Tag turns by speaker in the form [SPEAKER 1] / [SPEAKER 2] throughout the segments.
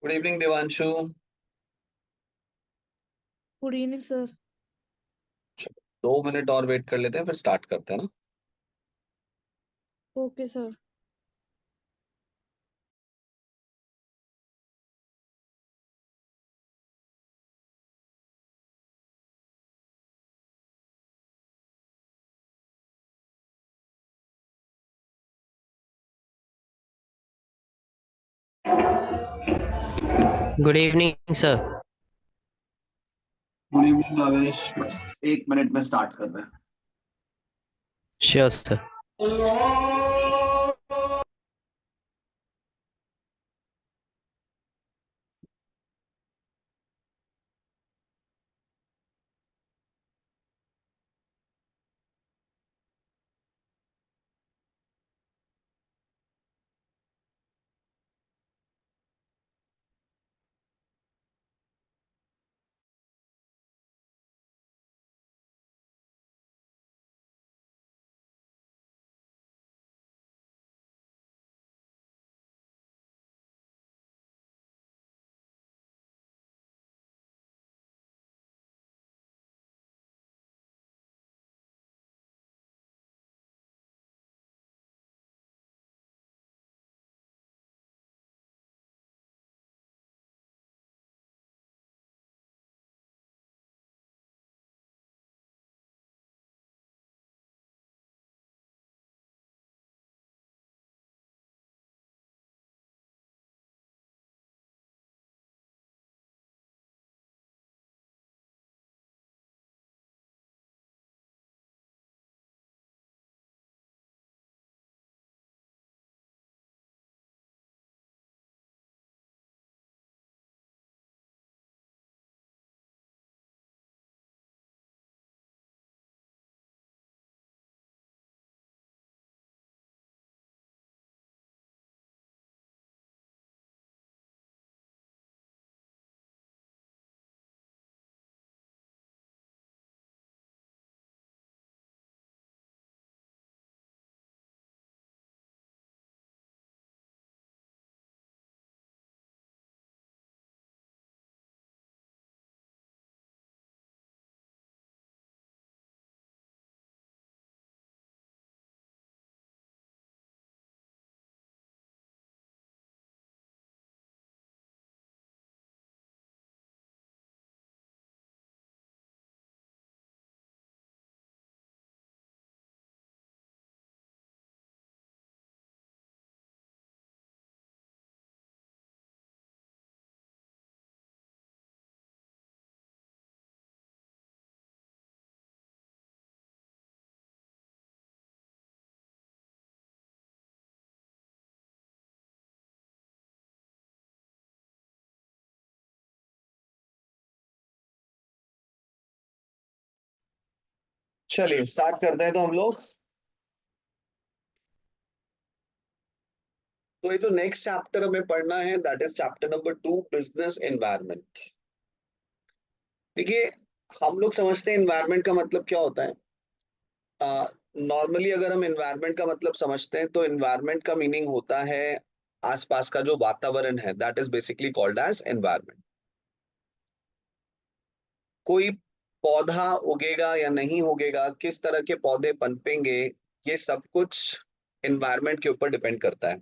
[SPEAKER 1] Good evening Devanshu.
[SPEAKER 2] Good evening sir.
[SPEAKER 1] 2 minute और wait कर लेते हैं फिर स्टार्ट करते हैं ना।
[SPEAKER 2] Okay sir.
[SPEAKER 3] Good evening sir.
[SPEAKER 1] Good evening आवेश, बस 1 मिनट में स्टार्ट कर रहे हैं।
[SPEAKER 3] Sure sir.
[SPEAKER 1] चलिए स्टार्ट करते हैं तो हम लोग। तो ये जो नेक्स्ट चैप्टर हमें पढ़ना है that is chapter number 2, business environment. देखिए, हम लोग समझते हैं एनवायरनमेंट का मतलब क्या होता है। नॉर्मली अगर हम एनवायरनमेंट का मतलब समझते हैं तो एनवायरनमेंट का मीनिंग होता है आसपास का जो वातावरण है, that is basically called as environment. कोई पौधा उगेगा या नहीं उगेगा, किस तरह के पौधे पनपेंगे, ये सब कुछ एनवायरनमेंट के ऊपर डिपेंड करता है।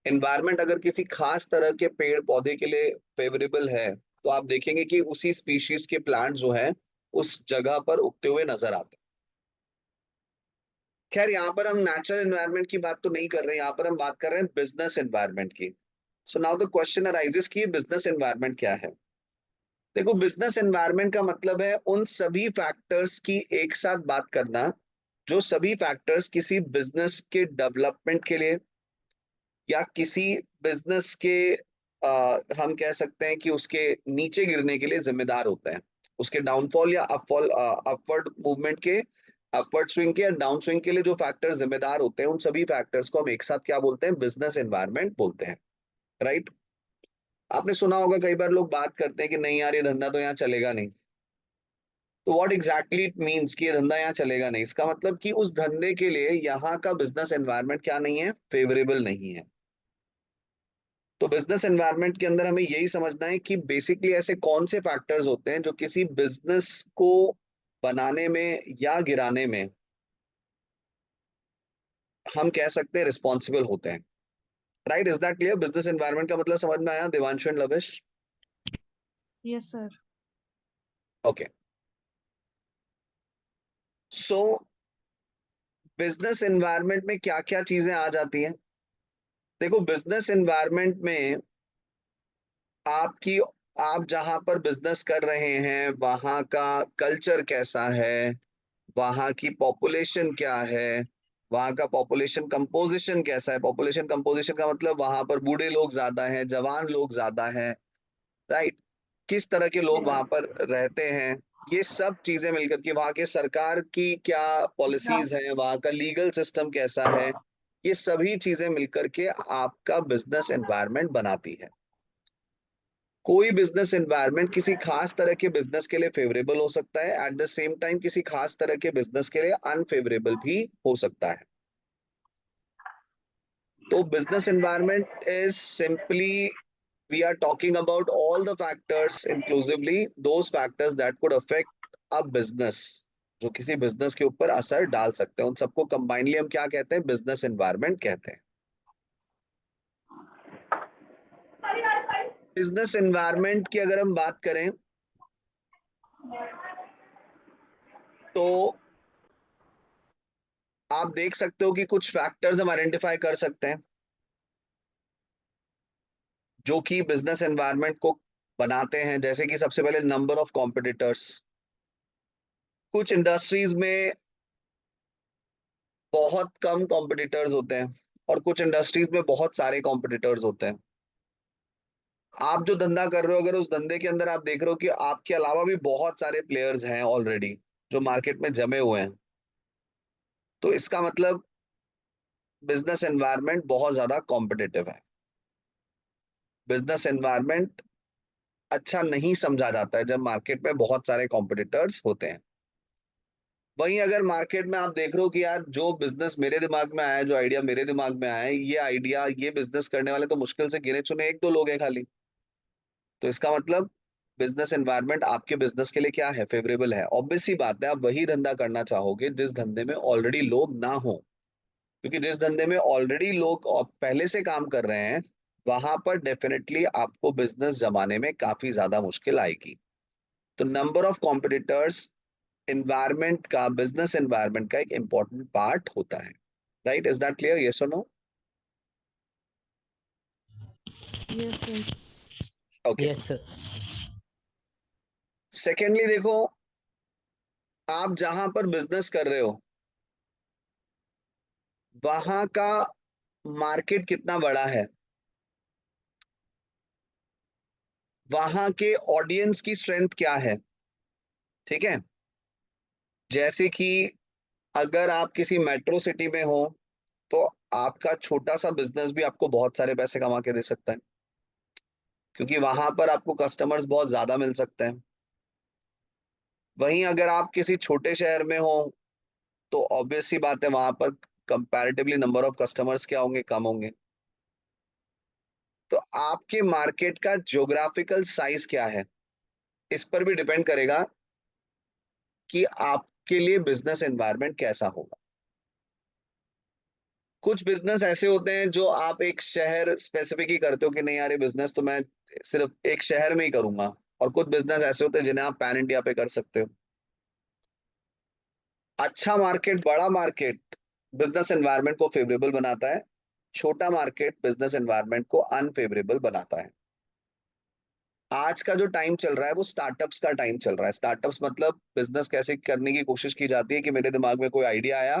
[SPEAKER 1] एनवायरनमेंट अगर किसी खास तरह के पेड़ पौधे के लिए फेवरेबल है तो आप देखेंगे कि उसी स्पीशीज के प्लांट जो है उस जगह पर उगते हुए नजर आते हैं। खैर, यहाँ पर हम नेचुरल एनवायरनमेंट की बात तो नहीं कर रहे हैं, यहाँ पर हम बात कर रहे हैं बिजनेस एनवायरनमेंट की। So now the question arises कि बिजनेस एनवायरनमेंट क्या है। देखो, बिजनेस एनवायरनमेंट का मतलब है उन सभी फैक्टर्स की एक साथ बात करना जो सभी फैक्टर्स किसी बिजनेस के डेवलपमेंट के लिए या किसी बिजनेस के हम कह सकते हैं कि उसके नीचे गिरने के लिए जिम्मेदार होते हैं। उसके डाउनफॉल या अपफॉल, अपवर्ड मूवमेंट के, अपवर्ड स्विंग के या डाउन स्विंग के लिए जो फैक्टर्स जिम्मेदार होते हैं उन सभी फैक्टर्स को हम एक साथ क्या बोलते हैं, बिजनेस एनवायरनमेंट बोलते हैं। राइट। आपने सुना होगा कई बार लोग बात करते हैं कि नहीं यार, ये धंधा तो यहाँ चलेगा नहीं। तो व्हाट एग्जैक्टली इट मीन्स कि ये धंधा यहाँ चलेगा नहीं, इसका मतलब कि उस धंधे के लिए यहाँ का बिजनेस एनवायरनमेंट क्या नहीं है, फेवरेबल नहीं है। तो बिजनेस एनवायरनमेंट के अंदर हमें यही समझना है कि बेसिकली ऐसे कौन से फैक्टर्स होते हैं जो किसी बिजनेस को बनाने में या गिराने में हम कह सकते हैं रिस्पॉन्सिबल होते हैं। Right, is that clear? Business environment का मतलब समझ में आया Devanshu and lavish?
[SPEAKER 2] Yes sir.
[SPEAKER 1] Okay, so business environment में क्या क्या चीजें आ जाती हैं? देखो, बिजनेस एनवायरनमेंट में आपकी आप जहां पर बिजनेस कर रहे हैं वहां का कल्चर कैसा है, वहां की पॉपुलेशन क्या है, वहां का पॉपुलेशन कंपोजिशन कैसा है। पॉपुलेशन कंपोजिशन का मतलब वहां पर बूढ़े लोग ज्यादा हैं, जवान लोग ज्यादा हैं, राइट? किस तरह के लोग वहां पर रहते हैं, ये सब चीजें मिलकर के वहां के सरकार की क्या पॉलिसीज हैं, वहां का लीगल सिस्टम कैसा है, ये सभी चीजें मिलकर के आपका बिजनेस एनवायरनमेंट बनाती है। कोई बिजनेस एनवायरनमेंट किसी खास तरह के बिजनेस के लिए फेवरेबल हो सकता है, एट द सेम टाइम किसी खास तरह के बिजनेस के लिए अनफेवरेबल भी हो सकता है। तो business environment is simply we are talking about all the factors inclusively those factors that could affect a business, जो किसी बिजनेस के ऊपर असर डाल सकते हैं, उन सबको कंबाइनली हम क्या कहते हैं? बिजनेस एनवायरनमेंट कहते हैं। बिजनेस एनवायरनमेंट की अगर हम बात करें तो आप देख सकते हो कि कुछ फैक्टर्स हम आइडेंटिफाई कर सकते हैं जो कि बिजनेस एनवायरनमेंट को बनाते हैं। जैसे कि सबसे पहले नंबर ऑफ कॉम्पिटिटर्स। कुछ इंडस्ट्रीज में बहुत कम कॉम्पिटिटर्स होते हैं और कुछ इंडस्ट्रीज में बहुत सारे कॉम्पिटिटर्स होते हैं। आप जो धंधा कर रहे हो, अगर उस धंधे के अंदर आप देख रहे हो कि आपके अलावा भी बहुत सारे प्लेयर्स हैं ऑलरेडी जो मार्केट में जमे हुए हैं, तो इसका मतलब बिजनेस एनवायरनमेंट बहुत ज्यादा कॉम्पिटिटिव है। बिजनेस एनवायरनमेंट अच्छा नहीं समझा जाता है जब मार्केट में बहुत सारे कॉम्पिटिटर्स होते हैं। वहीं अगर मार्केट में आप देख रहे हो कि यार जो बिजनेस मेरे दिमाग में आया है, जो आइडिया मेरे दिमाग में आया है, ये आइडिया ये बिजनेस करने वाले तो मुश्किल से गिने चुने एक दो लोग हैं खाली, तो इसका मतलब बिजनेस एनवायरनमेंट आपके बिजनेस के लिए क्या है? फेवरेबल है। ऑब्वियस सी बात है, आप वही धंधा करना चाहोगे जिस धंधे में ऑलरेडी लोग ना हो, क्योंकि जिस धंधे में ऑलरेडी लोग पहले से काम कर रहे हैं वहां पर डेफिनेटली आपको बिजनेस जमाने में काफी ज्यादा मुश्किल आएगी। तो नंबर ऑफ कॉम्पिटिटर्स एनवायरनमेंट का, बिजनेस एनवायरनमेंट का एक इंपॉर्टेंट पार्ट होता है। Right, is that clear? Yes और no?
[SPEAKER 2] Yes sir.
[SPEAKER 1] Okay.
[SPEAKER 3] Yes sir.
[SPEAKER 1] Secondly देखो, आप जहां पर बिजनेस कर रहे हो वहां का मार्केट कितना बड़ा है, वहां के ऑडियंस की स्ट्रेंथ क्या है। ठीक है, जैसे कि अगर आप किसी मेट्रो सिटी में हो तो आपका छोटा सा बिजनेस भी आपको बहुत सारे पैसे कमा के दे सकता है, क्योंकि वहां पर आपको कस्टमर्स बहुत ज्यादा मिल सकते हैं। वहीं अगर आप किसी छोटे शहर में हो तो ऑब्वियस सी बात है, वहां पर कंपैरेटिवली नंबर ऑफ कस्टमर्स क्या होंगे? कम होंगे। तो आपके मार्केट का ज्योग्राफिकल साइज क्या है, इस पर भी डिपेंड करेगा कि आपके लिए बिजनेस एनवायरनमेंट कैसा होगा। कुछ बिजनेस ऐसे होते हैं जो आप एक शहर स्पेसिफिक ही करते हो कि नहीं यार ये बिजनेस तो मैं सिर्फ एक शहर में ही करूंगा, और कुछ बिजनेस ऐसे होते हैं जिन्हें आप पैन इंडिया पे कर सकते हो। अच्छा मार्केट, बड़ा मार्केट बिजनेस एनवायरनमेंट को फेवरेबल बनाता है, छोटा मार्केट बिजनेस एनवायरनमेंट को अनफेवरेबल बनाता है। आज का जो टाइम चल रहा है वो स्टार्टअप्स का टाइम चल रहा है। स्टार्टअप्स मतलब बिजनेस कैसे करने की कोशिश की जाती है कि मेरे दिमाग में कोई आइडिया आया,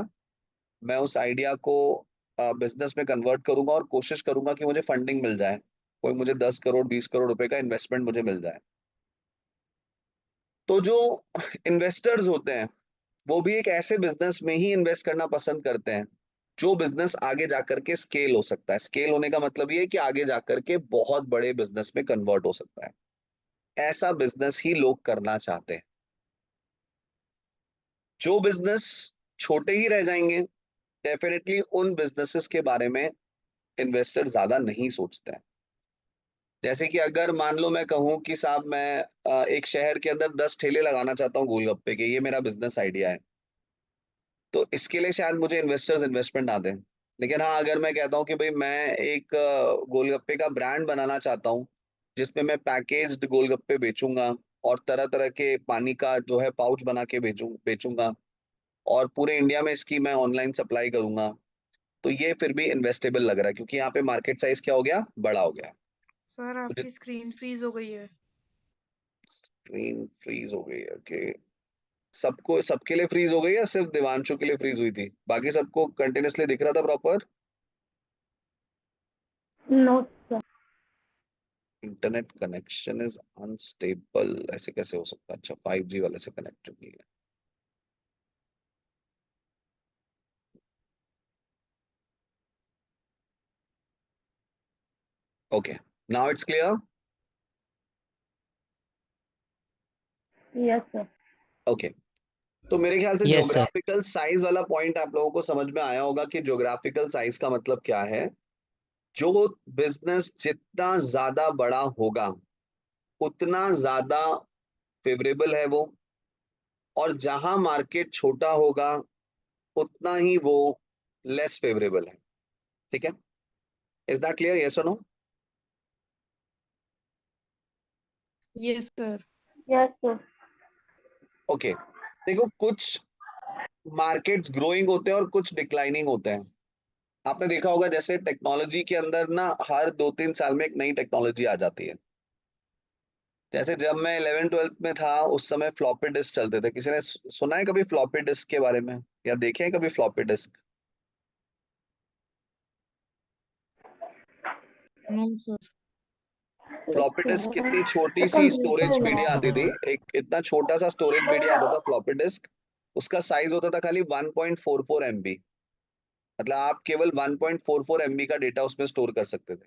[SPEAKER 1] मैं उस आइडिया को बिजनेस में कन्वर्ट करूंगा और कोशिश करूंगा कि मुझे फंडिंग मिल जाए, कोई मुझे 10 करोड़ 20 करोड़ रुपए का इन्वेस्टमेंट मुझे मिल जाए। तो जो इन्वेस्टर्स होते हैं वो भी एक ऐसे बिजनेस में ही इन्वेस्ट करना पसंद करते हैं जो बिजनेस आगे जाकर के स्केल हो सकता है। स्केल होने का मतलब ये है कि आगे जाकर के बहुत बड़े बिजनेस में कन्वर्ट हो सकता है। ऐसा बिजनेस ही लोग करना चाहते हैं। जो बिजनेस छोटे ही रह जाएंगे, डेफिनेटली उन बिजनेसेस के बारे में इन्वेस्टर ज्यादा नहीं सोचते हैं। जैसे कि अगर मान लो मैं कहूँ कि साहब मैं एक शहर के अंदर 10 ठेले लगाना चाहता हूँ गोलगप्पे के, ये मेरा बिजनेस आइडिया है, तो इसके लिए शायद मुझे इन्वेस्टर्स इन्वेस्टमेंट ना दें। लेकिन हाँ, अगर मैं कहता हूँ कि भाई मैं एक गोलगप्पे का ब्रांड बनाना चाहता हूँ, जिसमें मैं पैकेज्ड गोलगप्पे बेचूंगा और तरह तरह के पानी का जो है पाउच बना के बेचूंगा, और पूरे इंडिया में इसकी मैं ऑनलाइन सप्लाई करूंगा, तो ये फिर भी इन्वेस्टेबल लग रहा है, क्योंकि यहाँ पे मार्केट साइज क्या हो गया, बड़ा हो गया।
[SPEAKER 2] सर
[SPEAKER 1] तो
[SPEAKER 2] आपकी स्क्रीन फ्रीज हो गई है।
[SPEAKER 1] स्क्रीन फ्रीज हो गई है कि सबको, सबके लिए फ्रीज हो गई या सिर्फ दिवांशु के लिए फ्रीज हुई थी, बाकी सबको कंटिन्यूअसली दिख रहा था proper?
[SPEAKER 4] No sir.
[SPEAKER 1] Internet connection is unstable, ऐसे कैसे हो सकता है? अच्छा, 5G वाले से कनेक्टेड नहीं है। Okay, now it's clear.
[SPEAKER 4] Yes sir.
[SPEAKER 1] Okay, तो मेरे ख्याल से
[SPEAKER 3] Yes, sir.
[SPEAKER 1] ज्योग्राफिकल साइज वाला पॉइंट आप लोगों को समझ में आया होगा कि ज्योग्राफिकल साइज का मतलब क्या है। जो बिजनेस जितना ज्यादा बड़ा होगा उतना ज्यादा फेवरेबल है वो, और जहां मार्केट छोटा होगा उतना ही वो लेस फेवरेबल है। ठीक है, इज दैट क्लियर, यस और no?
[SPEAKER 2] Yes sir.
[SPEAKER 4] Yes sir.
[SPEAKER 1] Okay, देखो कुछ मार्केट्स ग्रोइंग होते हैं और कुछ डिक्लाइनिंग होते हैं। आपने देखा होगा जैसे टेक्नोलॉजी के अंदर ना हर 2-3 साल में एक नई टेक्नोलॉजी आ जाती है। जैसे जब मैं 11th-12th में था उस समय फ्लॉपी डिस्क चलते थे। किसी ने सुना है कभी फ्लॉपी डिस्क के बारे में, या देखे हैं कभी floppy disk?
[SPEAKER 2] No sir.
[SPEAKER 1] Floppy disk कितनी छोटी सी स्टोरेज
[SPEAKER 4] कंप्यूटर
[SPEAKER 1] मीडिया आती थी,
[SPEAKER 4] में।
[SPEAKER 1] एक इतना छोटा सा स्टोरेज मीडिया आता था फ्लॉपी डिस्क। उसका साइज होता था खाली 1.44 MB, मतलब आप केवल 1.44 MB का डेटा उसमें स्टोर कर सकते थे।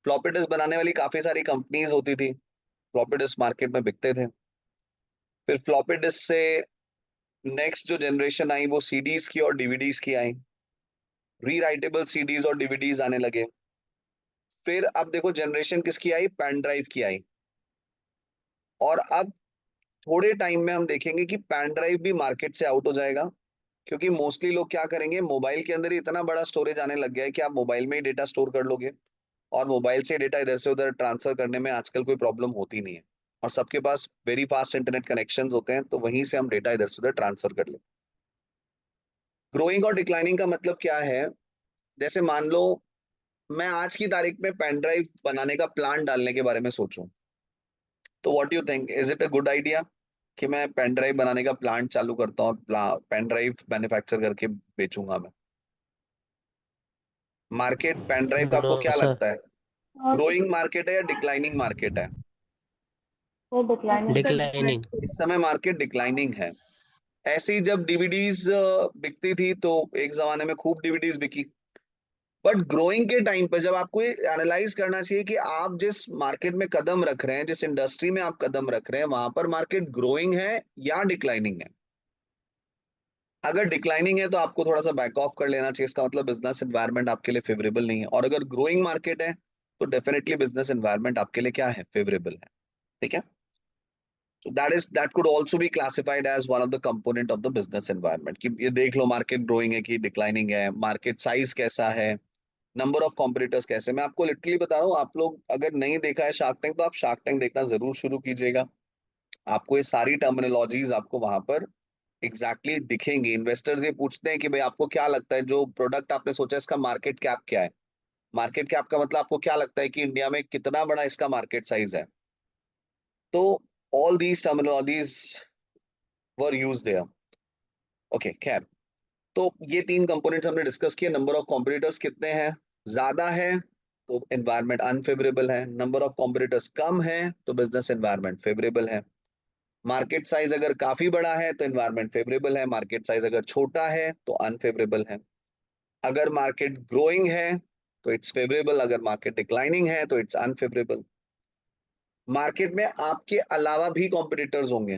[SPEAKER 1] फ्लॉपी डिस्क बनाने वाली काफी सारी कंपनीज होती थी, फ्लॉपी डिस्क मार्केट में बिकते थे। फिर फ्लॉपी डिस्क से नेक्स्ट जो जनरेशन आई वो सीडीज की और डीवीडीज की आई, रीराइटेबल सीडीज और डीवीडीज आने लगे। फिर अब देखो जनरेशन किसकी आई, पेन ड्राइव की आई। और अब थोड़े टाइम में हम देखेंगे कि पेन ड्राइव भी मार्केट से आउट हो जाएगा, क्योंकि मोस्टली लोग क्या करेंगे, मोबाइल के अंदर ही इतना बड़ा स्टोरेज आने लग गया है कि आप मोबाइल में ही डेटा स्टोर कर लोगे, और मोबाइल से डेटा इधर से उधर ट्रांसफर करने में आजकल कोई प्रॉब्लम होती नहीं है, और सबके पास वेरी फास्ट इंटरनेट कनेक्शंस होते हैं, तो वहीं से हम डेटा इधर से उधर ट्रांसफर कर लेते हैं। ग्रोइंग और डिक्लाइनिंग का मतलब क्या है? जैसे मान लो मैं आज की तारीख में पेन ड्राइव बनाने का प्लान डालने के बारे में सोचूं, तो what you think, is it a good idea कि मैं पेन ड्राइव बनाने का प्लांट चालू करता हूँ और पेन ड्राइव मैन्युफैक्चर करके बेचूंगा मैं? मार्केट पेन ड्राइव का आपको
[SPEAKER 3] No,
[SPEAKER 1] क्या
[SPEAKER 3] sir.
[SPEAKER 1] लगता है,
[SPEAKER 4] और
[SPEAKER 1] ग्रोइंग मार्केट है या डिक्लाइनिंग मार्केट है?
[SPEAKER 4] वो डिक्लाइनिंग।
[SPEAKER 2] Sir
[SPEAKER 3] Declining.
[SPEAKER 1] इस समय मार्केट डिक्लाइनिंग है। ऐसे ही जब डीवीडीज बिकती थी तो एक जमाने में खूब डीवीडीज बिकी, बट ग्रोइंग के टाइम पे जब आपको ये एनालाइज करना चाहिए कि आप जिस मार्केट में कदम रख रहे हैं, जिस इंडस्ट्री में आप कदम रख रहे हैं, वहां पर मार्केट ग्रोइंग है या डिक्लाइनिंग है। अगर डिक्लाइनिंग है तो आपको थोड़ा सा बैक ऑफ कर लेना चाहिए, इसका मतलब बिजनेस एनवायरनमेंट आपके लिए फेवरेबल नहीं है। और अगर ग्रोइंग मार्केट है तो डेफिनेटली बिजनेस एनवायरनमेंट आपके लिए क्या है, फेवरेबल है। ठीक है, so that could also be classified as one of the component of the business environment कि ये देख लो मार्केट ग्रोइंग है कि डिक्लाइनिंग है, मार्केट साइज कैसा है, नंबर ऑफ कॉम्पिटिटर्स कैसे। मैं आपको लिटरली बता रहा हूँ, आप लोग अगर नहीं देखा है शार्क टैंक तो आप शार्क टैंक देखना जरूर शुरू कीजिएगा। आपको ये सारी टर्मिनोलॉजीज आपको वहां पर एग्जैक्टली दिखेंगी। इन्वेस्टर्स ये पूछते हैं कि भाई आपको क्या लगता है जो प्रोडक्ट आपने सोचा इसका मार्केट कैप क्या है। मार्केट कैप का मतलब आपको क्या लगता है कि इंडिया में कितना बड़ा इसका मार्केट साइज है। तो all these terminologies were use their. Okay, खैर, तो ये 3 कंपोनेंट्स हमने डिस्कस किए। नंबर ऑफ कॉम्पिटिटर्स कितने हैं, ज्यादा है तो एनवायरनमेंट अनफेवरेबल है, नंबर ऑफ कॉम्पिटिटर्स कम है तो बिजनेस एनवायरनमेंट फेवरेबल है। मार्केट साइज अगर काफी बड़ा है तो एनवायरनमेंट फेवरेबल है, मार्केट साइज अगर छोटा है तो अनफेवरेबल है। अगर मार्केट ग्रोइंग है तो इट्स फेवरेबल, अगर मार्केट डिक्लाइनिंग है तो इट्स अनफेवरेबल। मार्केट में आपके अलावा भी कॉम्पिटिटर्स होंगे।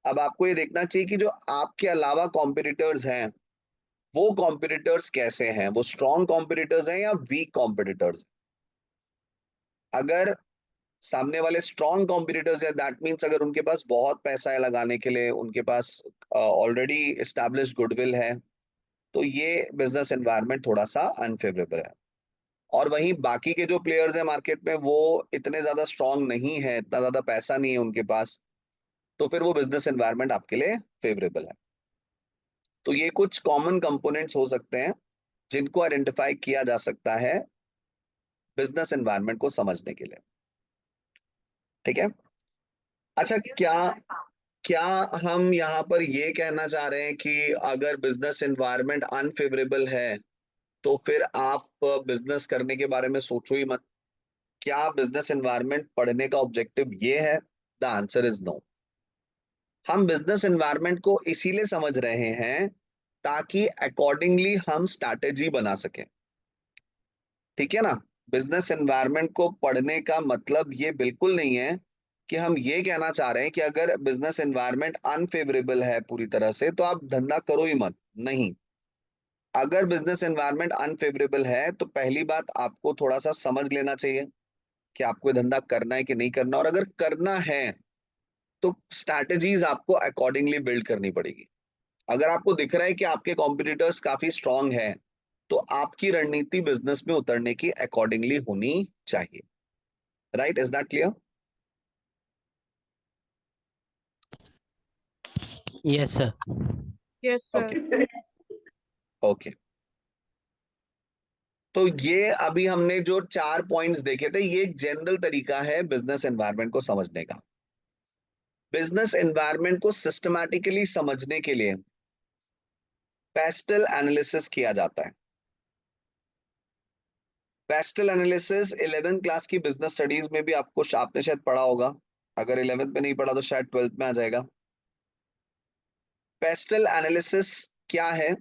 [SPEAKER 1] अब आपको ये देखना चाहिए कि जो आपके अलावा कॉम्पिटिटर्स हैं वो कॉम्पिटिटर्स कैसे हैं, वो स्ट्रॉन्ग कॉम्पिटिटर्स हैं या वीक कॉम्पिटिटर्स। अगर सामने वाले स्ट्रॉन्ग कॉम्पिटिटर्स है, दैट मीन्स अगर उनके पास बहुत पैसा है लगाने के लिए, उनके पास ऑलरेडी एस्टैब्लिश्ड गुडविल है, तो ये बिजनेस एनवायरनमेंट थोड़ा सा अनफेवरेबल है। और वहीं बाकी के जो प्लेयर्स हैं मार्केट में, वो इतने ज्यादा स्ट्रॉन्ग नहीं है, इतना ज्यादा पैसा नहीं है उनके पास, तो फिर वो बिजनेस एनवायरनमेंट आपके लिए फेवरेबल है। तो ये कुछ कॉमन कंपोनेंट्स हो सकते हैं जिनको आइडेंटिफाई किया जा सकता है बिजनेस एनवायरनमेंट को समझने के लिए। ठीक है। अच्छा, क्या क्या हम यहाँ पर ये कहना चाह रहे हैं कि अगर बिजनेस एनवायरनमेंट अनफेवरेबल है तो फिर आप बिजनेस करने के बारे में सोचो ही मत? क्या बिजनेस एनवायरनमेंट पढ़ने का ऑब्जेक्टिव ये है? The answer is no. हम बिजनेस एनवायरनमेंट को इसीलिए समझ रहे हैं ताकि अकॉर्डिंगली हम स्ट्रैटेजी बना सकें। ठीक है ना? बिजनेस एनवायरनमेंट को पढ़ने का मतलब ये बिल्कुल नहीं है कि हम ये कहना चाह रहे हैं कि अगर बिजनेस एनवायरनमेंट अनफेवरेबल है पूरी तरह से तो आप धंधा करो ही मत। नहीं, अगर बिजनेस एनवायरनमेंट अनफेवरेबल है तो पहली बात आपको थोड़ा सा समझ लेना चाहिए कि आपको ये धंधा करना है कि नहीं करना, और अगर करना है तो स्ट्रैटेजीज आपको अकॉर्डिंगली बिल्ड करनी पड़ेगी। अगर आपको दिख रहा है कि आपके कॉम्पिटिटर्स काफी स्ट्रांग हैं, तो आपकी रणनीति बिजनेस में उतरने की अकॉर्डिंगली होनी चाहिए। Right? Is that clear?
[SPEAKER 3] Yes, sir.
[SPEAKER 2] Yes,
[SPEAKER 1] okay
[SPEAKER 2] sir.
[SPEAKER 1] Okay. तो ये अभी हमने जो 4 पॉइंट्स देखे थे, ये एक जनरल तरीका है बिजनेस एनवायरनमेंट को समझने का। बिजनेस एनवायरनमेंट को सिस्टमैटिकली समझने के लिए पेस्टल एनालिसिस किया जाता है। पेस्टल एनालिसिस 11th क्लास की बिजनेस स्टडीज में भी आपने शायद पढ़ा होगा। अगर 11th में नहीं पढ़ा तो शायद 12th में आ जाएगा। पेस्टल एनालिसिस क्या है?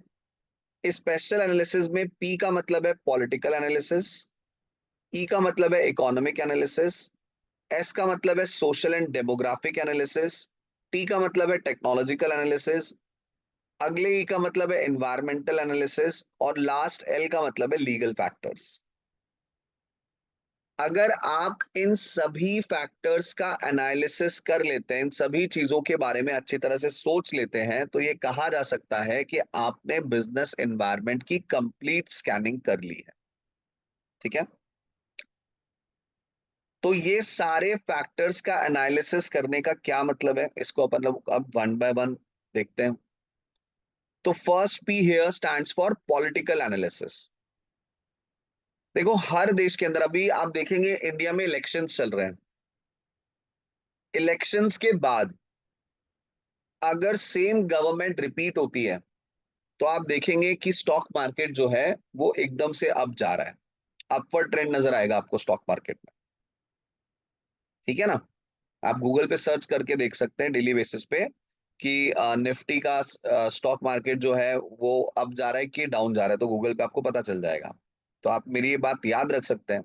[SPEAKER 1] इस पेस्टल एनालिसिस में पी का मतलब है पॉलिटिकल एनालिसिस, ई का मतलब है इकोनॉमिक एनालिसिस, एस का मतलब है social and demographic analysis, T का मतलब है टेक्नोलॉजिकल एनालिसिस, अगले ई का मतलब है एनवायरमेंटल एनालिसिस, और लास्ट एल का मतलब है लीगल फैक्टर्स। अगर आप इन सभी फैक्टर्स का एनालिसिस कर लेते हैं, इन सभी चीजों के बारे में अच्छी तरह से सोच लेते हैं, तो ये कहा जा सकता है कि आपने बिजनेस एनवायरनमेंट की कंप्लीट स्कैनिंग कर ली है। ठीक है। तो ये सारे फैक्टर्स का एनालिसिस करने का क्या मतलब है, इसको अपन लोग अब वन बाय वन देखते हैं। तो first P here stands for political analysis. देखो, हर देश के अंदर अभी आप देखेंगे इंडिया में इलेक्शंस चल रहे हैं। इलेक्शंस के बाद अगर सेम गवर्नमेंट रिपीट होती है तो आप देखेंगे कि स्टॉक मार्केट जो है वो एकदम से अप जा रहा है। अपवर्ड ट्रेंड नजर आएगा आपको स्टॉक मार्केट में। ठीक है ना? आप गूगल पे सर्च करके देख सकते हैं डेली बेसिस पे कि निफ्टी का स्टॉक मार्केट जो है वो अप जा रहा है कि डाउन जा रहा है, तो गूगल पे आपको पता चल जाएगा। तो आप मेरी ये बात याद रख सकते हैं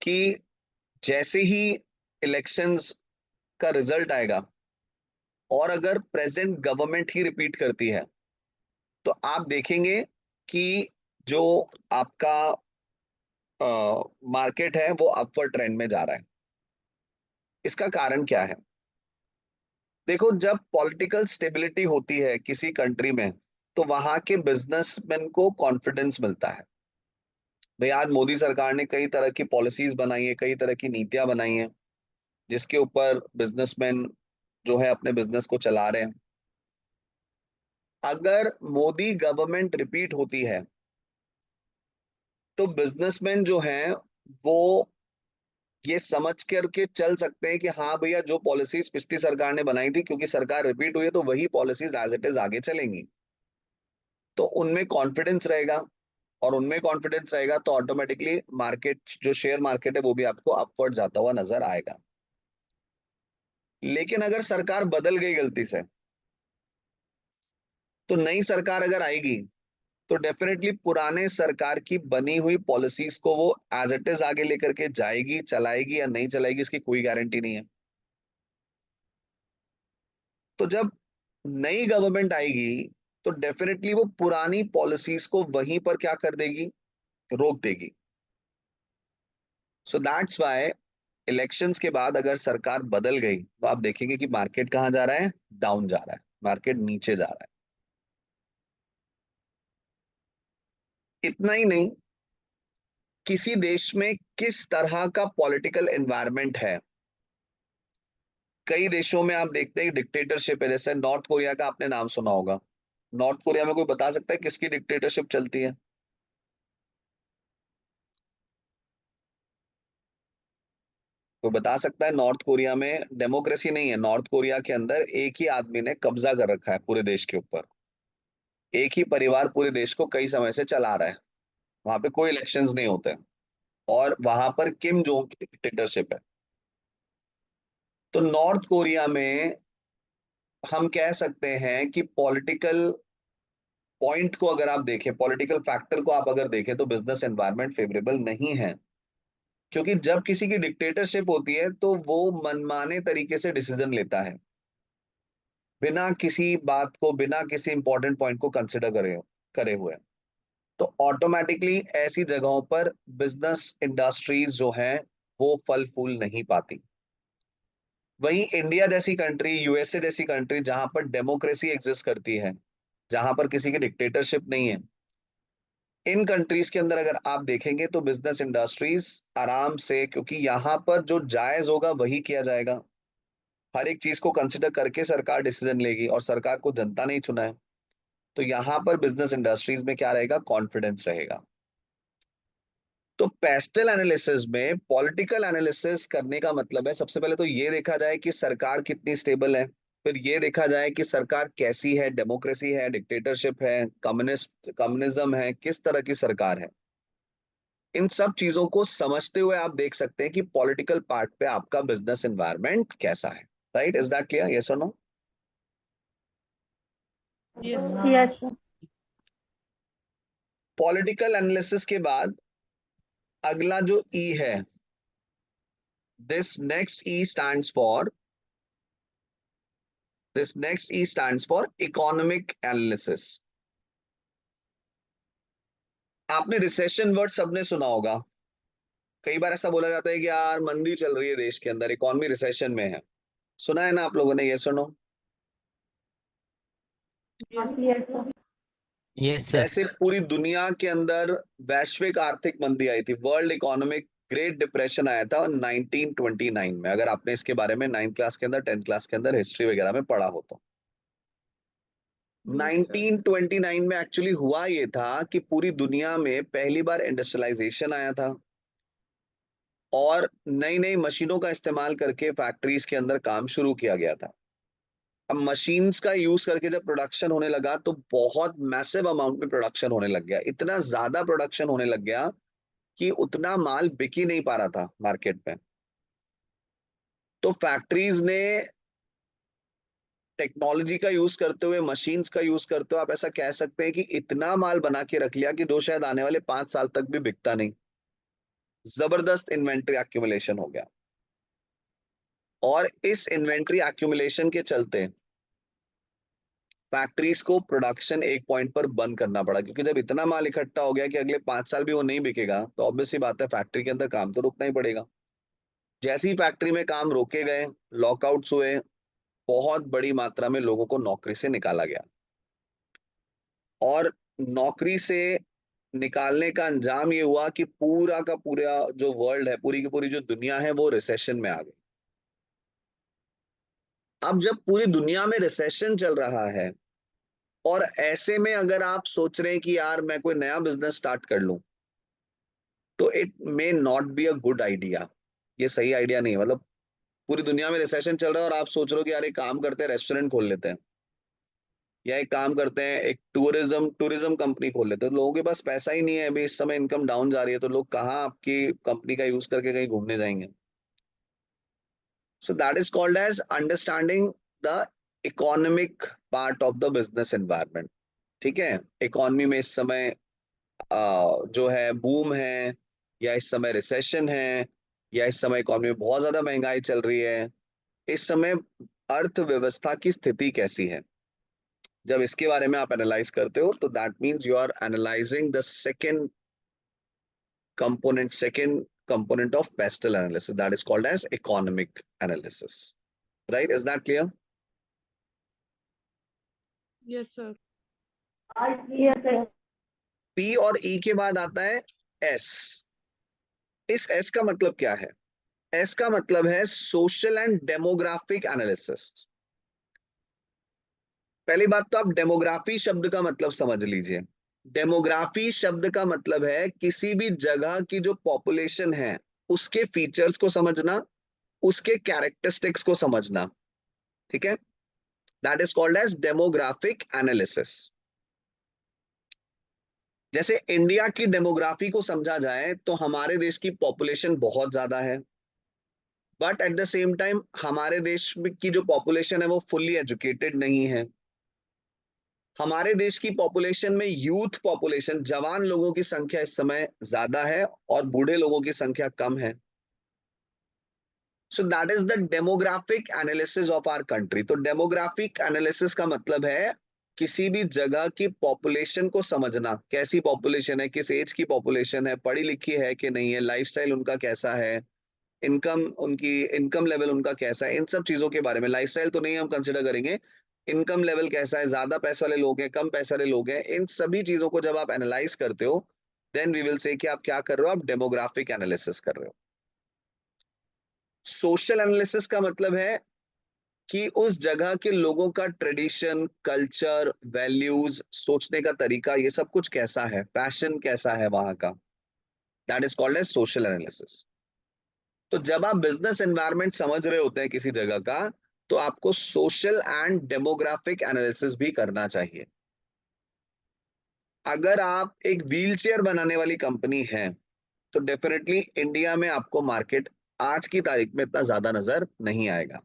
[SPEAKER 1] कि जैसे ही इलेक्शंस का रिजल्ट आएगा और अगर प्रेजेंट गवर्नमेंट ही रिपीट करती है, तो आप देखेंगे कि जो आपका मार्केट है वो अपवर्ड ट्रेंड में जा रहा है। इसका कारण क्या है? देखो, जब पॉलिटिकल स्टेबिलिटी होती है किसी कंट्री में, तो वहां के बिजनेसमैन को कॉन्फिडेंस मिलता है। भाई, आज मोदी सरकार ने कई तरह की पॉलिसीज बनाई है, कई तरह की नीतियां बनाई हैं, जिसके ऊपर बिजनेसमैन जो है अपने बिजनेस को चला रहे हैं। अगर मोदी गवर्नमेंट रिपीट होती है तो बिजनेसमैन जो हैं वो ये समझ करके चल सकते हैं कि हाँ भैया, जो पॉलिसीज पिछली सरकार ने बनाई थी, क्योंकि सरकार रिपीट हुई है तो वही पॉलिसीज एज इट इज आगे चलेंगी। तो उनमें कॉन्फिडेंस रहेगा, और उनमें कॉन्फिडेंस रहेगा तो ऑटोमेटिकली मार्केट, जो शेयर मार्केट है, वो भी आपको अपवर्ड जाता हुआ नजर आएगा। लेकिन अगर सरकार बदल गई गलती से, तो नई सरकार अगर आएगी तो डेफिनेटली पुराने सरकार की बनी हुई पॉलिसीज को वो एज इट इज आगे लेकर के जाएगी, चलाएगी या नहीं चलाएगी, इसकी कोई गारंटी नहीं है। तो जब नई गवर्नमेंट आएगी तो डेफिनेटली वो पुरानी पॉलिसीज को वहीं पर क्या कर देगी? रोक देगी। सो दैट्स वाई इलेक्शंस के बाद अगर सरकार बदल गई तो आप देखेंगे कि मार्केट कहाँ जा रहा है, डाउन जा रहा है, मार्केट नीचे जा रहा है। इतना ही नहीं, किसी देश में किस तरह का पॉलिटिकल एनवायरनमेंट है। कई देशों में आप देखते हैं डिक्टेटरशिप है, जैसे नॉर्थ कोरिया का आपने नाम सुना होगा। नॉर्थ कोरिया में कोई बता सकता है किसकी डिक्टेटरशिप चलती है? कोई बता सकता है? नॉर्थ कोरिया में डेमोक्रेसी नहीं है, नॉर्थ कोरिया के अंदर एक ही आदमी ने कब्जा कर रखा है पूरे देश के ऊपर। एक ही परिवार पूरे देश को कई समय से चला रहा है। वहां पे कोई इलेक्शंस नहीं होते और वहां पर किम जोंग की डिक्टेटरशिप है। तो नॉर्थ कोरिया में हम कह सकते हैं कि पॉलिटिकल पॉइंट को अगर आप देखें, पॉलिटिकल फैक्टर को आप अगर देखें, तो बिजनेस एनवायरनमेंट फेवरेबल नहीं है। क्योंकि जब किसी की डिक्टेटरशिप होती है तो वो मनमाने तरीके से डिसीजन लेता है, बिना किसी बात को, बिना किसी इंपॉर्टेंट पॉइंट को कंसिडर करे हुए। तो ऑटोमेटिकली ऐसी जगहों पर बिजनेस इंडस्ट्रीज जो हैं वो फल फूल नहीं पाती। वहीं इंडिया जैसी कंट्री, यूएसए जैसी कंट्री, जहां पर डेमोक्रेसी एग्जिस्ट करती है, जहां पर किसी की डिक्टेटरशिप नहीं है, इन कंट्रीज के अंदर अगर आप देखेंगे तो बिजनेस इंडस्ट्रीज आराम से, क्योंकि यहाँ पर जो जायज होगा वही किया जाएगा। हर एक चीज को कंसिडर करके सरकार डिसीजन लेगी और सरकार को जनता ने ही चुना है। तो यहाँ पर बिजनेस इंडस्ट्रीज में क्या रहेगा? कॉन्फिडेंस रहेगा। तो पेस्टल एनालिसिस में पॉलिटिकल एनालिसिस करने का मतलब है सबसे पहले तो ये देखा जाए कि सरकार कितनी स्टेबल है, फिर ये देखा जाए कि सरकार कैसी है, डेमोक्रेसी है, डिक्टेटरशिप है, कम्युनिज्म है, किस तरह की सरकार है। इन सब चीजों को समझते हुए आप देख सकते हैं कि पॉलिटिकल पार्ट पे आपका बिजनेस एनवायरनमेंट कैसा है। Right? Is that clear? Yes और no?
[SPEAKER 2] Yes, sir.
[SPEAKER 4] Yes, sir.
[SPEAKER 1] Political analysis के बाद अगला जो ई है, this next E stands for economic analysis. आपने रिसेशन वर्ड सबने सुना होगा। कई बार ऐसा बोला जाता है कि यार मंदी चल रही है देश के अंदर, इकोनॉमी रिसेशन में है। सुना है ना आप लोगों ने? ये सुनो।
[SPEAKER 2] Yes.
[SPEAKER 4] Yes, sir.
[SPEAKER 3] Yes, sir.
[SPEAKER 1] जैसे पूरी दुनिया के अंदर वैश्विक आर्थिक मंदी आई थी, वर्ल्ड इकोनॉमिक ग्रेट डिप्रेशन आया था 1929 में। अगर आपने इसके बारे में 9th क्लास के अंदर, 10th क्लास के अंदर हिस्ट्री वगैरह में पढ़ा हो तो। 1929 में एक्चुअली हुआ ये था कि पूरी दुनिया में पहली बार इंडस्ट्रियलाइजेशन आया था और नई नई मशीनों का इस्तेमाल करके फैक्ट्रीज के अंदर काम शुरू किया गया था। अब मशीन्स का यूज करके जब प्रोडक्शन होने लगा तो बहुत मैसिव अमाउंट में प्रोडक्शन होने लग गया, इतना ज्यादा प्रोडक्शन होने लग गया कि उतना माल बिक ही नहीं पा रहा था मार्केट में। तो फैक्ट्रीज ने टेक्नोलॉजी का यूज करते हुए, मशीन्स का यूज करते हुए, आप ऐसा कह सकते हैं कि इतना माल बना के रख लिया कि जो शायद आने वाले 5 साल तक भी बिकता नहीं। जबरदस्त इन्वेंट्री एक्यूमुलेशन हो गया और इस इन्वेंट्री एक्यूमुलेशन के चलते फैक्ट्रीज को प्रोडक्शन एक पॉइंट पर बंद करना पड़ा, क्योंकि जब इतना माल इकट्ठा हो गया कि अगले 5 साल भी वो नहीं बिकेगा तो ऑब्वियस सी बात है फैक्ट्री के अंदर काम तो रुकना ही पड़ेगा। जैसे ही फैक्ट्री में काम रोके गए, लॉकआउट्स हुए, बहुत बड़ी मात्रा में लोगों को नौकरी से निकाला गया और नौकरी से निकालने का अंजाम ये हुआ कि पूरा का पूरा जो वर्ल्ड है, पूरी की पूरी जो दुनिया है, वो रिसेशन में आ गई। अब जब पूरी दुनिया में रिसेशन चल रहा है और ऐसे में अगर आप सोच रहे हैं कि यार मैं कोई नया बिजनेस स्टार्ट कर लूं, तो it may not be a good idea. ये सही आइडिया नहीं है। मतलब पूरी दुनिया में रिसेशन चल रहा है और आप सोच रहे हो कि यार एक काम करते हैं, रेस्टोरेंट खोल लेते हैं, या एक काम करते हैं, एक टूरिज्म कंपनी खोल लेते हैं। तो लोगों के पास पैसा ही नहीं है, अभी इस समय इनकम डाउन जा रही है, तो लोग कहाँ आपकी कंपनी का यूज करके कहीं घूमने जाएंगे? So that is called as understanding the economic part of the business environment. ठीक है? इकोनॉमी में इस समय जो है बूम है, या इस समय रिसेशन है, या इस समय इकोनॉमी में बहुत ज्यादा महंगाई चल रही है, इस समय अर्थव्यवस्था की स्थिति कैसी है। जब इसके बारे में आप एनालाइज करते हो तो that means you are analysing the second component, second component of pestle analysis. That is called as economic analysis. Right? Is that clear?
[SPEAKER 2] Yes, sir.
[SPEAKER 4] Yes, sir.
[SPEAKER 1] P और E के बाद आता है S. इस S का मतलब क्या है? S का मतलब है सोशल एंड डेमोग्राफिक एनालिसिस. पहली बात तो आप डेमोग्राफी शब्द का मतलब समझ लीजिए. डेमोग्राफी शब्द का मतलब है किसी भी जगह की जो पॉपुलेशन है उसके फीचर्स को समझना, उसके कैरेक्टरिस्टिक्स को समझना. ठीक है? That is called as demographic analysis. जैसे इंडिया की डेमोग्राफी को समझा जाए तो हमारे देश की पॉपुलेशन बहुत ज्यादा है, but at the same time हमारे देश की जो पॉपुलेशन है वो फुल्ली एजुकेटेड नहीं है. हमारे देश की पॉपुलेशन में यूथ पॉपुलेशन, जवान लोगों की संख्या इस समय ज्यादा है और बूढ़े लोगों की संख्या कम है. So that is the demographic analysis of our country. तो डेमोग्राफिक एनालिसिस का मतलब है किसी भी जगह की पॉपुलेशन को समझना, कैसी पॉपुलेशन है, किस एज की पॉपुलेशन है, पढ़ी लिखी है कि नहीं है, लाइफस्टाइल उनका कैसा है, उनकी इनकम लेवल उनका कैसा है, इन सब चीजों के बारे में. लाइफस्टाइल तो नहीं हम कंसिडर करेंगे, इनकम लेवल कैसा है, ज्यादा पैसे वाले लोग हैं, कम पैसे वाले लोग हैं, इन सभी चीजों को जब आप एनालाइज करते हो देन वी विल से कि आप क्या कर रहे हो, आप डेमोग्राफिक एनालिसिस कर रहे हो. सोशल एनालिसिस का मतलब है कि उस जगह के लोगों का ट्रेडिशन, कल्चर, वैल्यूज, सोचने का तरीका, ये सब कुछ कैसा है, पैशन कैसा है वहां का. That is called as social analysis. तो जब आप बिजनेस एनवायरनमेंट समझ रहे होते हैं किसी जगह का, तो आपको सोशल एंड डेमोग्राफिक एनालिसिस भी करना चाहिए. अगर आप एक व्हीलचेयर बनाने वाली कंपनी है तो डेफिनेटली इंडिया में आपको मार्केट आज की तारीख में इतना ज्यादा नजर नहीं आएगा.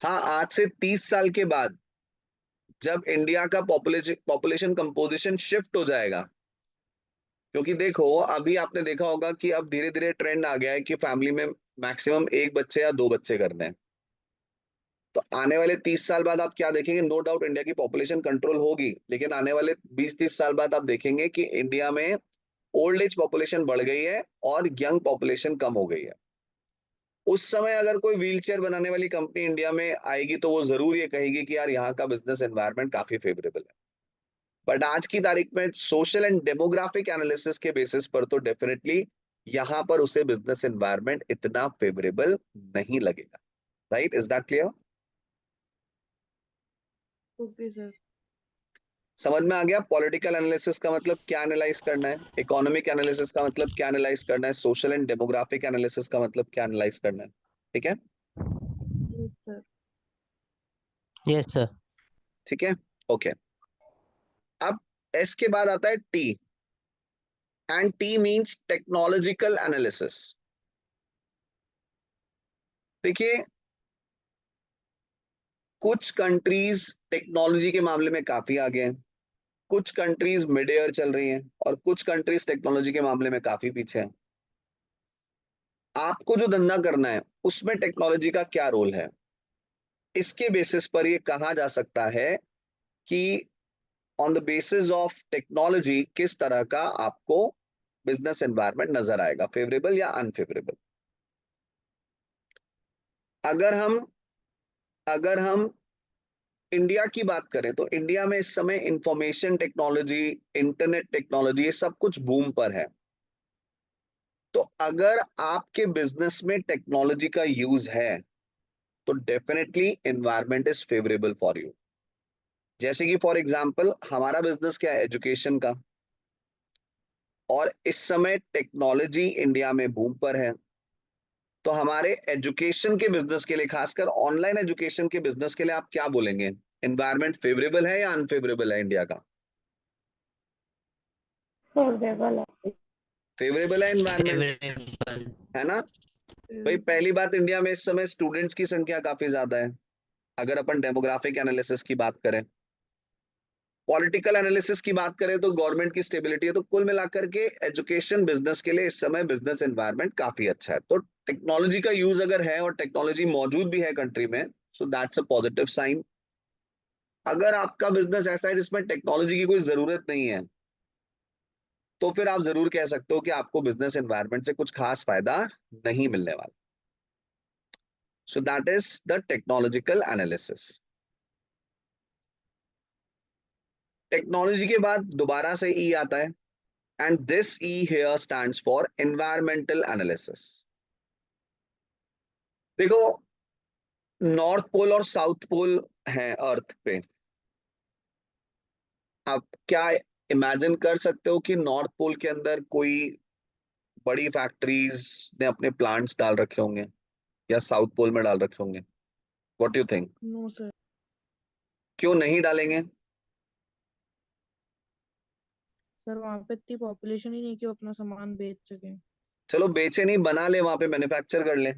[SPEAKER 1] हाँ, आज से 30 साल के बाद जब इंडिया का पॉपुलेशन कंपोजिशन शिफ्ट हो जाएगा, क्योंकि देखो अभी आपने देखा होगा कि अब धीरे धीरे ट्रेंड आ गया है कि फैमिली में मैक्सिमम एक बच्चे या दो बच्चे करने हैं. तो आने वाले 30 साल बाद आप क्या देखेंगे, नो डाउट इंडिया की पॉपुलेशन कंट्रोल होगी, लेकिन आने वाले 20-30 साल बाद आप देखेंगे कि इंडिया में ओल्ड एज पॉपुलेशन बढ़ गई है और यंग पॉपुलेशन कम हो गई है. उस समय अगर कोई व्हीलचेयर बनाने वाली कंपनी इंडिया में आएगी तो वो जरूर ये कहेगी कि यार यहाँ का बिजनेस एनवायरनमेंट काफी फेवरेबल है. बट आज की तारीख में सोशल एंड डेमोग्राफिक एनालिसिस के बेसिस पर तो डेफिनेटली यहाँ पर उसे बिजनेस एनवायरनमेंट इतना फेवरेबल नहीं लगेगा. Right? Is that clear?
[SPEAKER 2] Okay sir.
[SPEAKER 1] समझ में आ गया? पॉलिटिकल एनालिसिस का मतलब क्या एनालाइज करना है, इकोनॉमिक एनालिसिस का मतलब क्या एनालाइज करना है, सोशल एंड डेमोग्राफिक एनालिसिस का मतलब क्या एनालाइज करना है. ठीक है?
[SPEAKER 2] Yes sir.
[SPEAKER 3] Yes, sir.
[SPEAKER 1] ठीक है, ओके. अब एस के बाद आता है T, and T means technological analysis. देखिए, कुछ कंट्रीज टेक्नोलॉजी के मामले में काफी आगे हैं, कुछ कंट्रीज मिड ईयर चल रही हैं और कुछ कंट्रीज टेक्नोलॉजी के मामले में काफी पीछे हैं. आपको जो धंधा करना है उसमें टेक्नोलॉजी का क्या रोल है, इसके बेसिस पर ये कहा जा सकता है कि on the basis of technology किस तरह का आपको बिजनेस एनवायरनमेंट नजर आएगा, फेवरेबल या अनफेवरेबल. अगर हम अगर हम इंडिया की बात करें तो इंडिया में इस समय इंफॉर्मेशन टेक्नोलॉजी, इंटरनेट टेक्नोलॉजी, ये सब कुछ बूम पर है. तो अगर आपके बिजनेस में टेक्नोलॉजी का यूज है तो definitely environment is favourable for you. जैसे कि फॉर एग्जांपल हमारा बिजनेस क्या है, एजुकेशन का, और इस समय टेक्नोलॉजी इंडिया में बूम पर है. तो हमारे एजुकेशन के बिजनेस के लिए, खासकर ऑनलाइन एजुकेशन के बिजनेस के लिए आप क्या बोलेंगे, एनवायरनमेंट फेवरेबल है या अनफेवरेबल है इंडिया का?
[SPEAKER 4] फेवरेबल है.
[SPEAKER 1] फेवरेबल है एनवायरनमेंट,
[SPEAKER 3] Favorable.
[SPEAKER 1] है ना? भाई पहली बात, इंडिया में इस समय स्टूडेंट्स की संख्या काफी ज्यादा है अगर अपन डेमोग्राफिक एनालिसिस की बात करें. पॉलिटिकल एनालिसिस की बात करें तो गवर्नमेंट की स्टेबिलिटी है. तो कुल मिलाकर के एजुकेशन बिजनेस के लिए इस समय बिजनेस एनवायरनमेंट काफी अच्छा है. तो टेक्नोलॉजी का यूज अगर है और टेक्नोलॉजी मौजूद भी है कंट्री में, so that's a positive sign. अगर आपका बिजनेस ऐसा है जिसमें टेक्नोलॉजी की कोई जरूरत नहीं है, तो फिर आप जरूर कह सकते हो कि आपको बिजनेस एनवायरनमेंट से कुछ खास फायदा नहीं मिलने वाला। सो that is the technological analysis. Technology के बाद दोबारा से ई आता है, and this E here stands for environmental analysis. देखो, नॉर्थ पोल और साउथ पोल है अर्थ पे। आप क्या इमेजिन कर सकते हो कि नॉर्थ पोल के अंदर कोई बड़ी फैक्ट्रीज ने अपने प्लांट्स डाल रखे होंगे या साउथ पोल में डाल रखे होंगे? What you think?
[SPEAKER 2] No sir.
[SPEAKER 1] क्यों नहीं डालेंगे?
[SPEAKER 2] सर वहाँ पे इतनी पॉपुलेशन ही नहीं कि वो अपना सामान बेच सके।
[SPEAKER 1] चलो बेचे नहीं, बना ले, वहां पे मैन्युफैक्चर कर ले।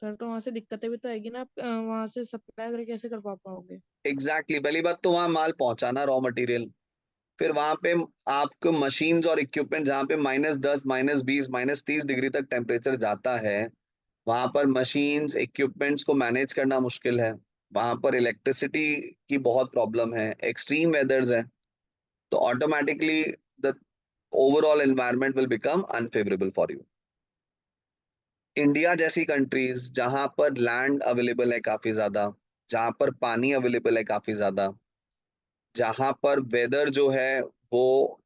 [SPEAKER 2] सर तो वहाँ से दिक्कतें भी तो आएगी ना, आप वहाँ से सप्लाई वगैरह कैसे कर पाओगे?
[SPEAKER 1] एग्जैक्टली, पहली बात तो वहां माल पहुंचाना, रॉ मटेरियल, फिर वहां पे आपको मशीन्स और इक्विपमेंट, जहां पे -10 -20 -30 डिग्री तक टेम्परेचर जाता है, वहां पर मशीन्स इक्विपमेंट्स को मैनेज करना मुश्किल है। वहां पर इलेक्ट्रिसिटी की बहुत प्रॉब्लम है, एक्सट्रीम वेदर्स है, तो automatically the overall environment will become unfavourable for you. India जैसी कंट्रीज जहां पर लैंड अवेलेबल है काफी ज्यादा, जहां पर पानी अवेलेबल है काफी ज्यादा, जहां पर वेदर जो है वो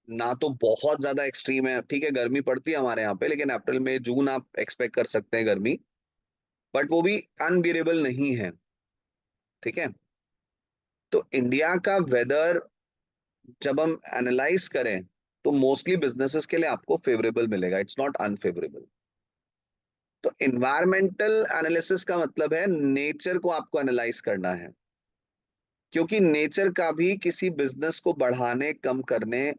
[SPEAKER 1] ना तो बहुत ज्यादा एक्सट्रीम है, ठीक है गर्मी पड़ती है हमारे यहाँ पे, लेकिन अप्रैल मई जून आप एक्सपेक्ट कर सकते हैं गर्मी, बट वो भी अनबियरेबल नहीं है, ठीक है। तो इंडिया का वेदर जब हम एनालाइज करें तो मोस्टली बिजनेसेस के लिए आपको फेवरेबल मिलेगा, इट्स नॉट अनफेवरेबल। तो इन्वायरमेंटल एनालिसिस का मतलब है नेचर को आपको एनालाइज करना है, क्योंकि नेचर का भी किसी बिजनेस को बढ़ाने, कम करने,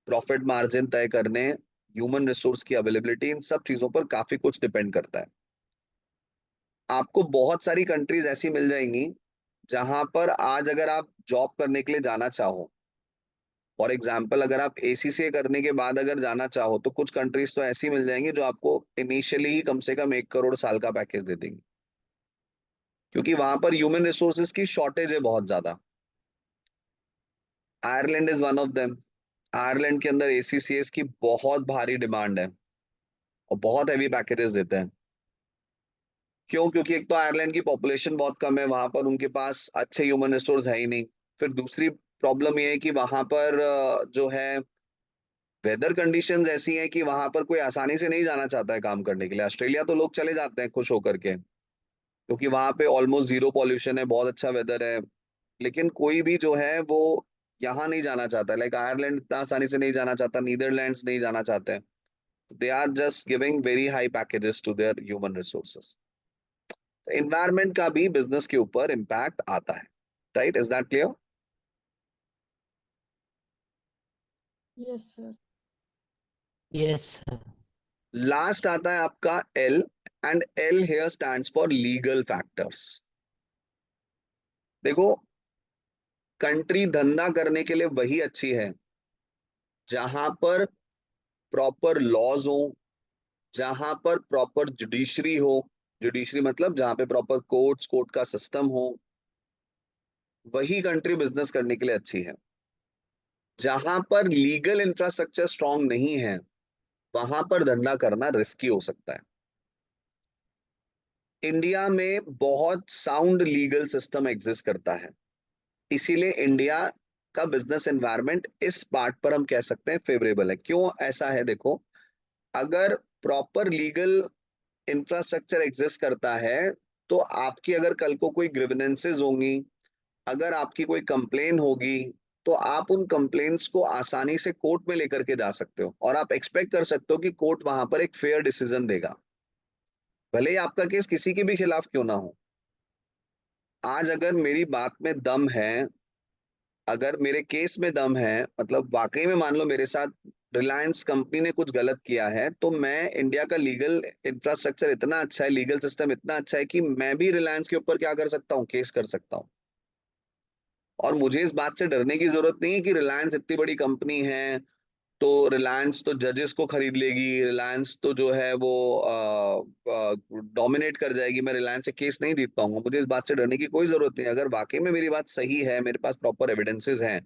[SPEAKER 1] प्रॉफिट मार्जिन तय करने, ह्यूमन रिसोर्स की अवेलेबिलिटी, इन सब चीजों पर काफी कुछ डिपेंड करता है। आपको बहुत सारी कंट्रीज ऐसी मिल जाएंगी जहां पर आज अगर आप जॉब करने के लिए जाना चाहो, फॉर एग्जाम्पल अगर आप एसीसीए करने के बाद अगर जाना चाहो, तो कुछ कंट्रीज तो ऐसी मिल जाएंगी जो आपको इनिशियली ही कम से कम 1 करोड़ साल का पैकेज दे देंगी, क्योंकि वहां पर ह्यूमन रिसोर्सेज की शॉर्टेज है बहुत ज्यादा। Ireland is one of them. Ireland के अंदर एसीसीएस की बहुत भारी डिमांड है और बहुत हैवी पैकेजेस देते हैं। क्यों? क्योंकि एक तो आयरलैंड की पॉपुलेशन बहुत कम है, वहां पर उनके पास अच्छे ह्यूमन रिसोर्स है ही नहीं। फिर दूसरी प्रॉब्लम ये है कि वहां पर जो है वेदर कंडीशंस ऐसी हैं कि वहां पर कोई आसानी से नहीं जाना चाहता है काम करने के लिए। ऑस्ट्रेलिया तो लोग चले जाते हैं खुश होकर के, क्योंकि वहां पे ऑलमोस्ट जीरो पॉल्यूशन है, बहुत अच्छा वेदर है, लेकिन कोई भी जो है वो यहाँ नहीं जाना चाहता। लाइक आयरलैंड इतना आसानी से नहीं जाना चाहता, नीदरलैंड्स नहीं जाना चाहते हैं। They are just giving very high packages to their human resources. Environment का भी बिजनेस के ऊपर इम्पैक्ट आता है, right? Is that clear?
[SPEAKER 2] Yes sir.
[SPEAKER 3] Yes, sir.
[SPEAKER 1] Last आता है आपका L, and L here stands for legal factors. देखो, कंट्री धंधा करने के लिए वही अच्छी है जहां पर प्रॉपर लॉज हो, जहां पर प्रॉपर जुडिशरी हो। जुडिशरी मतलब जहां पे प्रॉपर कोर्ट्स, कोर्ट का सिस्टम हो। वही कंट्री बिजनेस करने के लिए अच्छी है। जहां पर लीगल इंफ्रास्ट्रक्चर स्ट्रांग नहीं है, वहां पर धंधा करना रिस्की हो सकता है। इंडिया में बहुत साउंड लीगल सिस्टम एग्जिस्ट करता है, इसीलिए इंडिया का बिजनेस एनवायरनमेंट इस पार्ट पर हम कह सकते हैं फेवरेबल है। क्यों ऐसा है? देखो, अगर प्रॉपर लीगल इंफ्रास्ट्रक्चर एग्जिस्ट करता है, तो आपकी अगर कल को कोई ग्रीवेंसेस होंगी, अगर आपकी कोई कंप्लेन होगी, तो आप उन कंप्लेन्स को आसानी से कोर्ट में लेकर के जा सकते हो, और आप एक्सपेक्ट कर सकते हो कि कोर्ट वहां पर एक फेयर डिसीजन देगा, भले ही आपका केस किसी के भी खिलाफ क्यों ना हो। आज अगर मेरी बात में दम है, अगर मेरे केस में दम है, मतलब वाकई में मान लो मेरे साथ रिलायंस कंपनी ने कुछ गलत किया है, तो मैं, इंडिया का लीगल इंफ्रास्ट्रक्चर इतना अच्छा है, लीगल सिस्टम इतना अच्छा है कि मैं भी रिलायंस के ऊपर क्या कर सकता हूँ? केस कर सकता हूँ। और मुझे इस बात से डरने की जरूरत नहीं है कि रिलायंस इतनी बड़ी कंपनी है, तो रिलायंस तो जजेस को खरीद लेगी, रिलायंस तो जो है वो डोमिनेट कर जाएगी, मैं रिलायंस से केस नहीं जीत पाऊंगा। मुझे इस बात से डरने की कोई जरूरत नहीं। अगर वाकई में मेरी बात सही है, मेरे पास प्रॉपर एविडेंसेस हैं,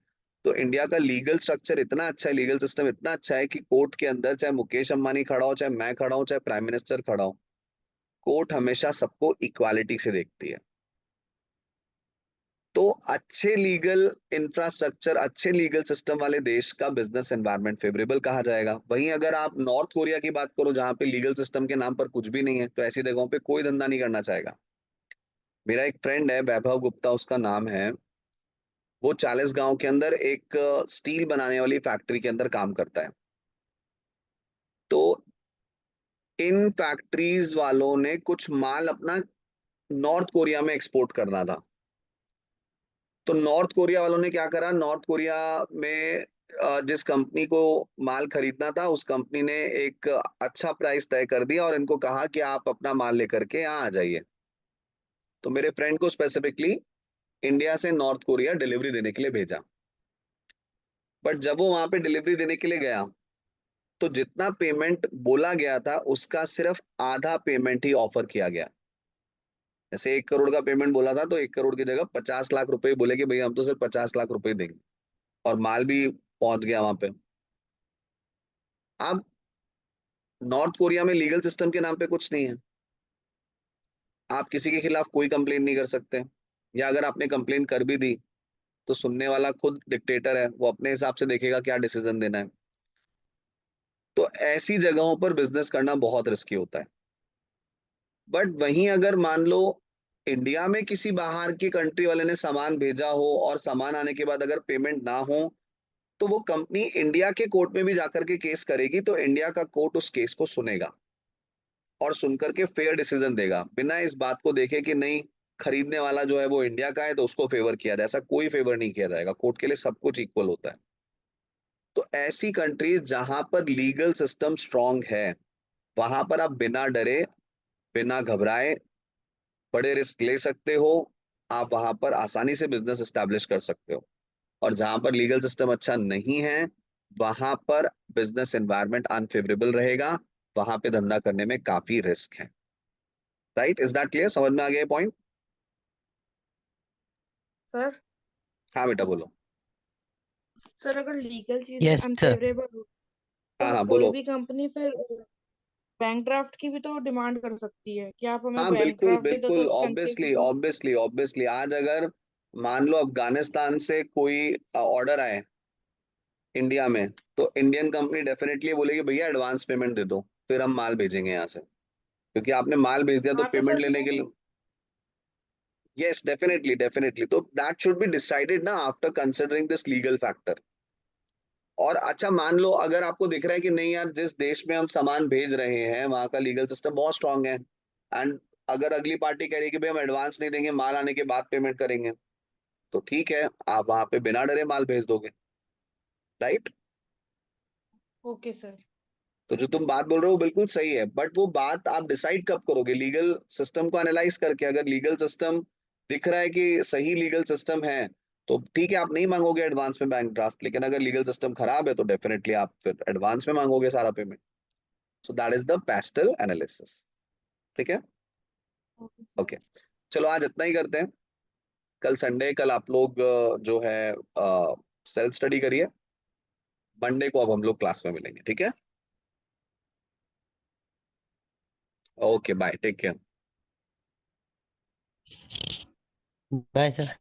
[SPEAKER 1] तो इंडिया का लीगल स्ट्रक्चर इतना अच्छा है, लीगल सिस्टम इतना अच्छा है कि कोर्ट के अंदर चाहे मुकेश अंबानी खड़ा हो, चाहे मैं खड़ा हूं, चाहे प्राइम मिनिस्टर खड़ा हो, कोर्ट हमेशा सबको इक्वालिटी से देखती है। तो अच्छे लीगल इंफ्रास्ट्रक्चर, अच्छे लीगल सिस्टम वाले देश का बिजनेस एनवायरनमेंट फेवरेबल कहा जाएगा। वहीं अगर आप नॉर्थ कोरिया की बात करो, जहां पे लीगल सिस्टम के नाम पर कुछ भी नहीं है, तो ऐसी जगहों पे कोई धंधा नहीं करना चाहेगा। मेरा एक फ्रेंड है, वैभव गुप्ता उसका नाम है, वो 40 गांव के अंदर एक स्टील बनाने वाली फैक्ट्री के अंदर काम करता है। तो इन फैक्ट्रीज वालों ने कुछ माल अपना नॉर्थ कोरिया में एक्सपोर्ट करना था। तो नॉर्थ कोरिया वालों ने क्या करा, नॉर्थ कोरिया में जिस कंपनी को माल खरीदना था, उस कंपनी ने एक अच्छा प्राइस तय कर दिया और इनको कहा कि आप अपना माल लेकर के यहाँ आ जाइए। तो मेरे फ्रेंड को स्पेसिफिकली इंडिया से नॉर्थ कोरिया डिलीवरी देने के लिए भेजा। बट जब वो वहां पे डिलीवरी देने के लिए गया, तो जितना पेमेंट बोला गया था उसका सिर्फ आधा पेमेंट ही ऑफर किया गया। जैसे 1 करोड़ का पेमेंट बोला था, तो 1 करोड़ की जगह 50 लाख रुपए बोले कि भैया हम तो सिर्फ 50 लाख रुपए देंगे, और माल भी पहुंच गया वहां पे। अब नॉर्थ कोरिया में लीगल सिस्टम के नाम पे कुछ नहीं है, आप किसी के खिलाफ कोई कंप्लेन नहीं कर सकते, या अगर आपने कंप्लेन कर भी दी तो सुनने वाला खुद डिक्टेटर है, वो अपने हिसाब से देखेगा क्या डिसीजन देना है। तो ऐसी जगहों पर बिजनेस करना बहुत रिस्की होता है। बट वहीं अगर मान लो इंडिया में किसी बाहर की कंट्री वाले ने सामान भेजा हो और सामान आने के बाद अगर पेमेंट ना हो, तो वो कंपनी इंडिया के कोर्ट में भी जाकर के केस करेगी, तो इंडिया का कोर्ट उस केस को सुनेगा और सुनकर के फेयर डिसीजन देगा, बिना इस बात को देखे कि नहीं खरीदने वाला जो है वो इंडिया का है तो उसको फेवर किया जाए। ऐसा कोई फेवर नहीं किया जाएगा, कोर्ट के लिए सब कुछ इक्वल होता है। तो ऐसी कंट्रीज जहां पर लीगल सिस्टम स्ट्रांग है, वहां पर आप बिना डरे, बिना घबराए बड़े रिस्क ले सकते हो। आप वहां पर आसानी से बिजनेस एस्टेब्लिश कर सकते हो। और जहां पर लीगल सिस्टम अच्छा नहीं है, वहां पर बिजनेस एनवायरनमेंट अनफेवरेबल रहेगा, वहां पे धंधा करने में काफी रिस्क है। Right, is that clear? समझ में आ गया पॉइंट?
[SPEAKER 2] सर
[SPEAKER 1] हाँ बेटा बोलो।
[SPEAKER 2] सर अगर लीगल चीजें
[SPEAKER 3] यस सर।
[SPEAKER 2] अनफेवरेबल हो
[SPEAKER 1] हाँ
[SPEAKER 2] तो
[SPEAKER 1] हाँ
[SPEAKER 2] कोई
[SPEAKER 1] बोलो।
[SPEAKER 2] भी कंपनी फिर बैंक ड्राफ्ट की भी तो डिमांड कर सकती है कि आप हमें
[SPEAKER 1] हाँ
[SPEAKER 2] बैंक
[SPEAKER 1] बिल्कुल
[SPEAKER 2] ड्राफ्ट दे दो, तो
[SPEAKER 1] बिल्कुल,
[SPEAKER 2] उसके
[SPEAKER 1] ऑब्वियसली
[SPEAKER 2] अंदर
[SPEAKER 1] ऑब्वियसली ऑब्वियसली, आज अगर मान लो अफगानिस्तान से कोई ऑर्डर आए इंडिया में, तो इंडियन कंपनी डेफिनेटली बोलेगी भैया एडवांस पेमेंट दे दो, फिर हम माल भेजेंगे यहाँ से, क्योंकि आपने माल भेज दिया तो
[SPEAKER 2] हाँ तो
[SPEAKER 1] पेमेंट
[SPEAKER 2] सर
[SPEAKER 1] लेने के लिए। यस डेफिनेटली डेफिनेटली, तो दैट शुड बी डिसाइडेड ना after considering this legal factor. और अच्छा मान लो अगर आपको दिख रहा है कि नहीं यार, जिस देश में हम सामान भेज रहे हैं वहां का लीगल सिस्टम बहुत स्ट्रांग है, एंड अगर अगली पार्टी कह रही है कि भाई हम एडवांस नहीं देंगे, माल आने के बाद पेमेंट करेंगे, तो ठीक है, आप वहां पे बिना डरे माल भेज दोगे। राइट?
[SPEAKER 2] Okay sir.
[SPEAKER 1] तो जो तुम बात बोल रहे हो बिल्कुल सही है, बट वो बात आप डिसाइड कब करोगे? लीगल सिस्टम को एनालाइज करके। अगर लीगल सिस्टम दिख रहा है कि सही लीगल सिस्टम है, तो ठीक है, आप नहीं मांगोगे एडवांस में बैंक ड्राफ्ट। लेकिन अगर लीगल सिस्टम खराब है, तो डेफिनेटली आप फिर एडवांस में मांगोगे सारा payment. So that is the pastel analysis. ठीक है?
[SPEAKER 2] Okay sir.
[SPEAKER 1] ओके, चलो आज इतना ही करते हैं। कल संडे, कल आप लोग जो है सेल्फ स्टडी करिए। मंडे को अब हम लोग क्लास में मिलेंगे, ठीक है? Okay bye, take care.
[SPEAKER 3] Bye sir.